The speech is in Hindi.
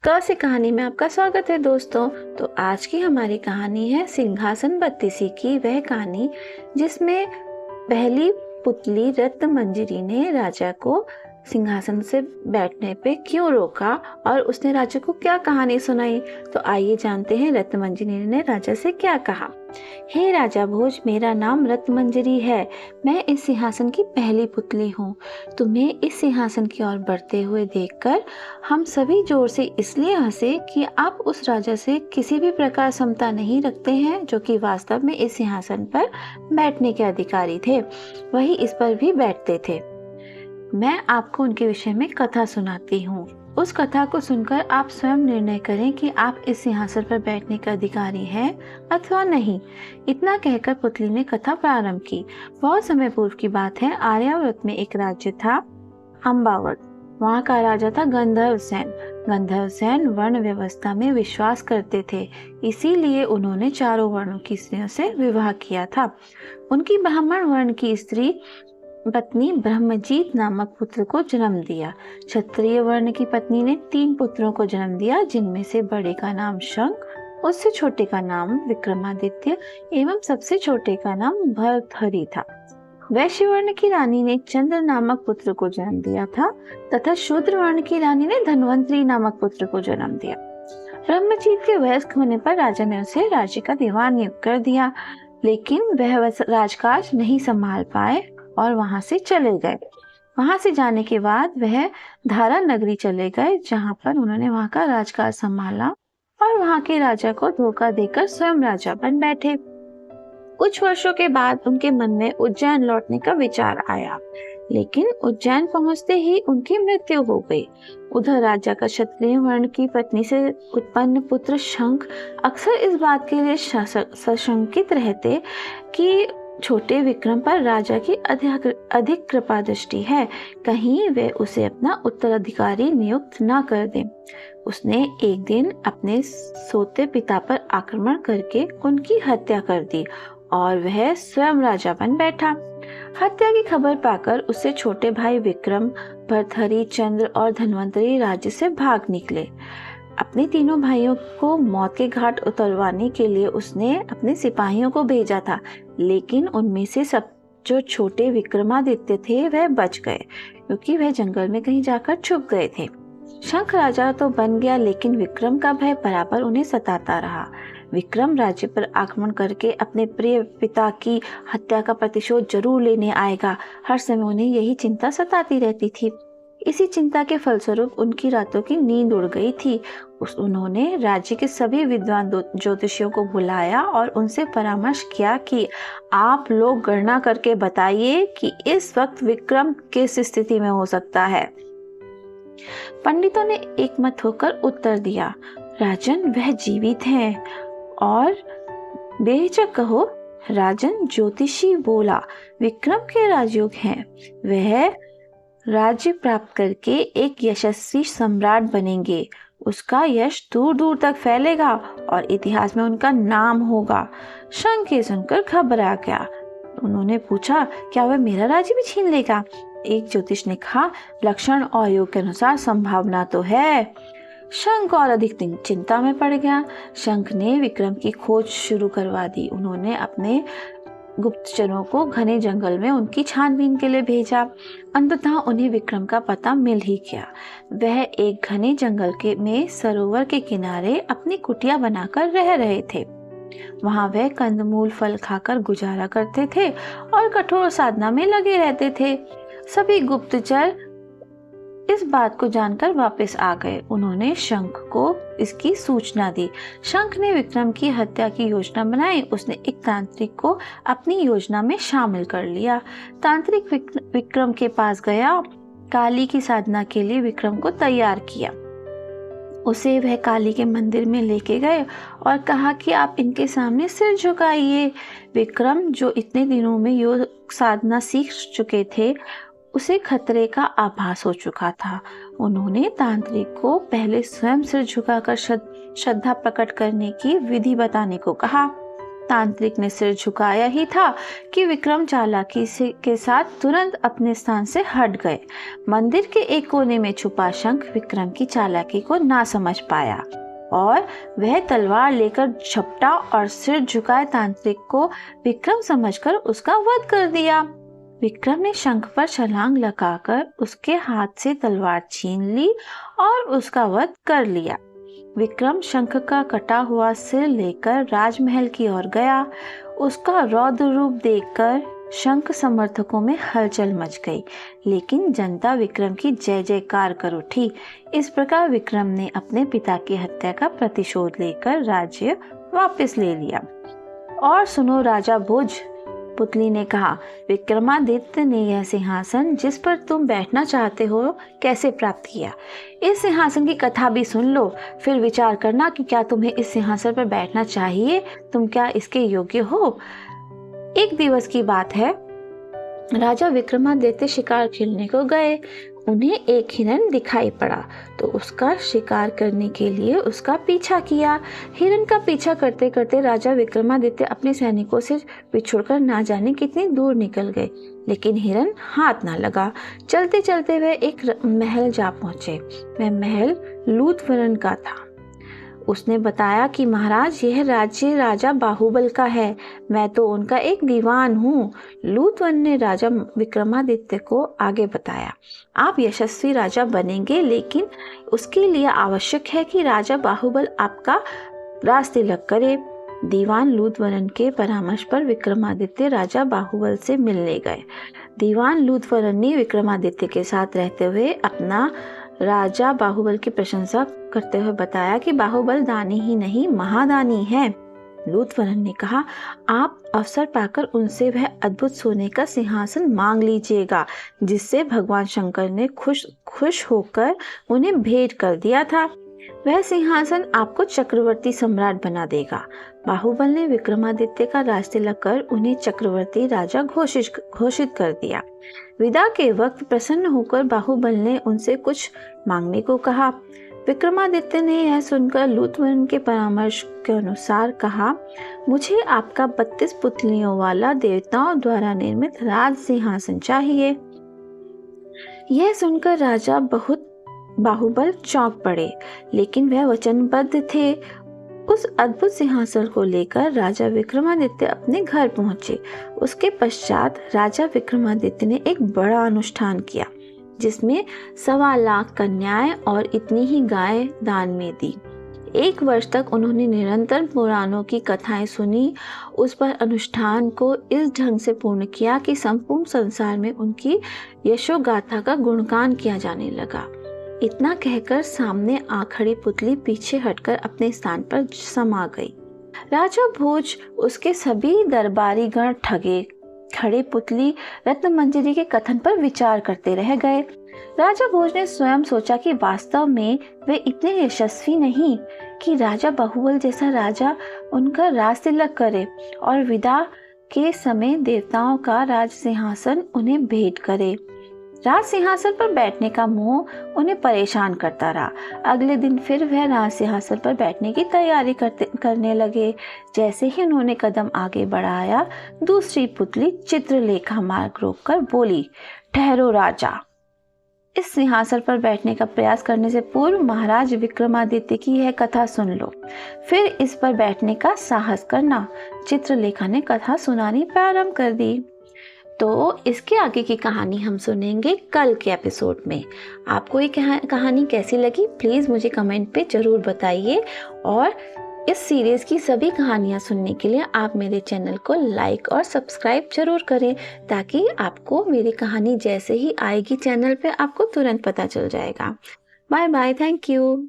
क से कहानी में आपका स्वागत है दोस्तों। तो आज की हमारी कहानी है सिंहासन बत्तीसी की वह कहानी जिसमें पहली पुतली रत्न मंजरी ने राजा को सिंहासन से बैठने पे क्यों रोका और उसने राजा को क्या कहानी सुनाई। तो आइए जानते हैं रत्न मंजरी ने राजा से क्या कहा। हे राजा भोज, मेरा नाम रत्न मंजरी है। मैं इस सिंहासन की पहली पुतली हूँ। तुम्हें इस सिंहासन की ओर बढ़ते हुए देखकर हम सभी जोर से इसलिए हंसे कि आप उस राजा से किसी भी प्रकार समता नहीं रखते हैं जो कि वास्तव में इस सिंहासन पर बैठने के अधिकारी थे, वही इस पर भी बैठते थे। मैं आपको उनके विषय में कथा सुनाती हूँ। उस कथा को सुनकर आप स्वयं निर्णय करें कि आप इस सिंहासन पर बैठने के अधिकारी हैं अथवा नहीं। इतना कहकर पुतली ने कथा प्रारंभ की। बहुत समय पूर्व की बात है। आर्यावर्त में एक राज्य था, अम्बावत। वहाँ का राजा था गंधर्व सेन। गंधर्व सेन वर्ण व्यवस्था में विश्वास करते थे, इसीलिए उन्होंने चारों वर्णों की स्त्रियों से विवाह किया था। उनकी ब्राह्मण वर्ण की स्त्री पत्नी ब्रह्मजीत नामक पुत्र को जन्म दिया। क्षत्रिय वर्ण की पत्नी ने 3 पुत्रों को जन्म दिया, जिनमें से बड़े का नाम शंख, उससे छोटे का नाम विक्रमादित्य एवं सबसे छोटे का नाम भर्तहरि था। वैश्य वर्ण की रानी ने चंद्र नामक पुत्र को जन्म दिया था तथा शूद्र वर्ण की रानी ने धन्वंतरी नामक पुत्र को जन्म दिया। ब्रह्मजीत के वयस्क होने पर राजा ने उसे राज्य का दीवान नियुक्त कर दिया, लेकिन वह राजकाज नहीं संभाल पाए और वहां से चले गए। वहां से जाने के बाद वह धारा नगरी चले गए, जहां पर उन्होंने वहां का राजकाज संभाला और वहां के राजा को धोखा देकर स्वयं राजा बन बैठे। कुछ वर्षों के बाद उनके मन में उज्जैन लौटने का विचार आया, लेकिन उज्जैन पहुंचते ही उनकी मृत्यु हो गई। उधर राजा का क्षत्रिय वर्ण की पत्नी से उत्पन्न पुत्र शंख अक्सर इस बात के लिए सशंकित रहते कि छोटे विक्रम पर राजा की अधिक कृपा दृष्टि है, कहीं वे उसे अपना उत्तराधिकारी नियुक्त न कर दें। उसने एक दिन अपने सोते पिता पर आक्रमण करके उनकी हत्या कर दी और वह स्वयं राजा बन बैठा। हत्या की खबर पाकर उससे छोटे भाई विक्रम, भर्तहरि, चंद्र और धन्वंतरी राज्य से भाग निकले। अपने तीनों भाइयों को मौत के घाट उतरवाने के लिए उसने अपने सिपाहियों को भेजा था, लेकिन उनमें से सब जो छोटे विक्रमादित्य थे वह बच गए, क्योंकि वह जंगल में कहीं जाकर छुप गए थे। शंख राजा तो बन गया, लेकिन विक्रम का भय बराबर उन्हें सताता रहा। विक्रम राज्य पर आक्रमण करके अपने प्रिय पिता की हत्या का प्रतिशोध जरूर लेने आएगा। हर समय उन्हें यही चिंता सताती रहती थी। इसी चिंता के फलस्वरूप उनकी रातों की नींद उड़ गई थी। उन्होंने राज्य के सभी विद्वान ज्योतिषियों को बुलाया और उनसे परामर्श किया कि आप लोग गणना करके बताइए कि इस वक्त विक्रम किस स्थिति में हो सकता है। पंडितों ने एकमत होकर उत्तर दिया, राजन, वह जीवित हैं। और बेहिचक कहो राजन, ज्योतिषी बोला, विक्रम के राजयोग हैं। वह राज्य प्राप्त करके एक यशस्वी सम्राट बनेंगे। उसका यश दूर दूर तक फैलेगा और इतिहास में उनका नाम होगा। शंख ये सुनकर घबरा गया। उन्होंने पूछा, क्या वह मेरा राज्य भी छीन लेगा? एक ज्योतिष ने कहा, लक्षण और योग के अनुसार संभावना तो है। शंख और अधिक चिंता में पड़ गया। शंख ने विक्रम की खोज शुरू करवा दी। उन्होंने अपने गुप्तचरों को घने जंगल में उनकी छानबीन के लिए भेजा। अंततः उन्हें विक्रम का पता मिल ही गया। वह एक घने जंगल में सरोवर के किनारे अपनी कुटिया बनाकर रह रहे थे। वहां वह कंदमूल फल खाकर गुजारा करते थे और कठोर साधना में लगे रहते थे। सभी गुप्तचर इस बात को जानकर वापस आ गए। उन्होंने शंख को इसकी सूचना दी। शंख ने विक्रम की हत्या की योजना बनाई। उसने एक तांत्रिक को अपनी योजना में शामिल कर लिया। तांत्रिक विक्रम के पास गया, काली की साधना के लिए विक्रम को तैयार किया। उसे वह काली के मंदिर में लेके गए और कहा कि आप इनके सामने सिर झुकाइए। विक्रम, जो इतने दिनों में योग साधना सीख चुके थे, उसे खतरे का आभास हो चुका था। उन्होंने तांत्रिक को पहले स्वयं सिर झुकाकर श्रद्धा प्रकट करने की विधि बताने को कहा। तांत्रिक ने सिर झुकाया ही था कि विक्रम चालाकी के साथ तुरंत अपने स्थान से हट गए। मंदिर के एक कोने में छुपा शंख विक्रम की चालाकी को ना समझ पाया और वह तलवार लेकर झपटा और सिर झुकाए तांत्रिक को विक्रम समझकर उसका वध कर दिया। विक्रम ने शंख पर छलांग लगाकर उसके हाथ से तलवार छीन ली और उसका वध कर लिया। विक्रम शंख का कटा हुआ सिर लेकर राजमहल की ओर गया। उसका रौद्र रूप देखकर शंख समर्थकों में हलचल मच गई, लेकिन जनता विक्रम की जय जयकार कर उठी। इस प्रकार विक्रम ने अपने पिता की हत्या का प्रतिशोध लेकर राज्य वापस ले लिया। और सुनो राजा भोज, पुतली ने कहा, विक्रमादित्य ने यह सिंहासन जिस पर तुम बैठना चाहते हो कैसे प्राप्त किया? इस सिंहासन की कथा भी सुन लो, फिर विचार करना कि क्या तुम्हें इस सिंहासन पर बैठना चाहिए, तुम क्या इसके योग्य हो। एक दिवस की बात है, राजा विक्रमादित्य शिकार खेलने को गए। उन्हें एक हिरन दिखाई पड़ा तो उसका शिकार करने के लिए उसका पीछा किया। हिरन का पीछा करते करते राजा विक्रमादित्य अपने सैनिकों से बिछुड़कर ना जाने कितनी दूर निकल गए, लेकिन हिरन हाथ ना लगा। चलते चलते वह एक महल जा पहुंचे। वह महल लूथवरन का था। उसने बताया कि महाराज, यह राज्य राजा बाहुबल का है, मैं तो उनका एक दीवान हूँ। लूथवन ने राजा विक्रमादित्य को आगे बताया, आप यशस्वी राजा बनेंगे, लेकिन उसके लिए आवश्यक है कि राजा बाहुबल आपका राजतिलक करे। दीवान लूथवरन के परामर्श पर विक्रमादित्य राजा बाहुबल से मिलने गए। दीवान लूथवरन ने विक्रमादित्य के साथ रहते हुए अपना राजा बाहुबल की प्रशंसा करते हुए बताया कि बाहुबल दानी ही नहीं महादानी है। लूथवरन ने कहा, आप अवसर पाकर उनसे वह अद्भुत सोने का सिंहासन मांग लीजिएगा जिससे भगवान शंकर ने खुश होकर उन्हें भेंट कर दिया था। वह सिंहासन आपको चक्रवर्ती सम्राट बना देगा। बाहुबल ने विक्रमादित्य का राजतिलक कर उन्हें चक्रवर्ती राजा घोषित कर दिया। विदा के वक्त प्रसन्न होकर बाहुबल ने उनसे कुछ मांगने को कहा। विक्रमादित्य ने यह सुनकर लूथवन के परामर्श के अनुसार कहा, मुझे आपका 32 पुतलियों वाला देवताओं द्वारा निर्मित राज सिंहासन चाहिए। यह सुनकर राजा बाहुबल चौंक पड़े, लेकिन वह वचनबद्ध थे। उस अद्भुत सिंहासन को लेकर राजा विक्रमादित्य अपने घर पहुंचे। उसके पश्चात राजा विक्रमादित्य ने एक बड़ा अनुष्ठान किया, जिसमें 1.25 लाख कन्याएं और इतनी ही गायें दान में दी। 1 वर्ष तक उन्होंने निरंतर पुराणों की कथाएं सुनी। उस पर अनुष्ठान को इस ढंग से पूर्ण किया कि संपूर्ण संसार में उनकी यशोगाथा का गुणगान किया जाने लगा। इतना कहकर सामने आ खड़ी पुतली पीछे हटकर अपने स्थान पर समा गई। राजा भोज उसके सभी दरबारी गण ठगे खड़े पुतली रत्नमंजरी के कथन पर विचार करते रह गए। राजा भोज ने स्वयं सोचा कि वास्तव में वे इतने यशस्वी नहीं कि राजा बाहुबल जैसा राजा उनका राजतिलक करे और विदा के समय देवताओं का राज सिंहासन उन्हें भेंट करे। राज सिंहासन पर बैठने का मोह उन्हें परेशान करता रहा। अगले दिन फिर वह राज सिंहासन पर बैठने की तैयारी करने लगे। जैसे ही उन्होंने कदम आगे बढ़ाया, दूसरी पुतली चित्रलेखा मार्ग रोककर बोली, ठहरो राजा, इस सिंहासन पर बैठने का प्रयास करने से पूर्व महाराज विक्रमादित्य की यह कथा सुन लो, फिर इस पर बैठने का साहस करना। चित्रलेखा ने कथा सुनानी प्रारंभ कर दी। तो इसके आगे की कहानी हम सुनेंगे कल के एपिसोड में। आपको ये कहानी कैसी लगी प्लीज़ मुझे कमेंट पे ज़रूर बताइए, और इस सीरीज़ की सभी कहानियाँ सुनने के लिए आप मेरे चैनल को लाइक और सब्सक्राइब जरूर करें, ताकि आपको मेरी कहानी जैसे ही आएगी चैनल पे आपको तुरंत पता चल जाएगा। Bye bye, thank you.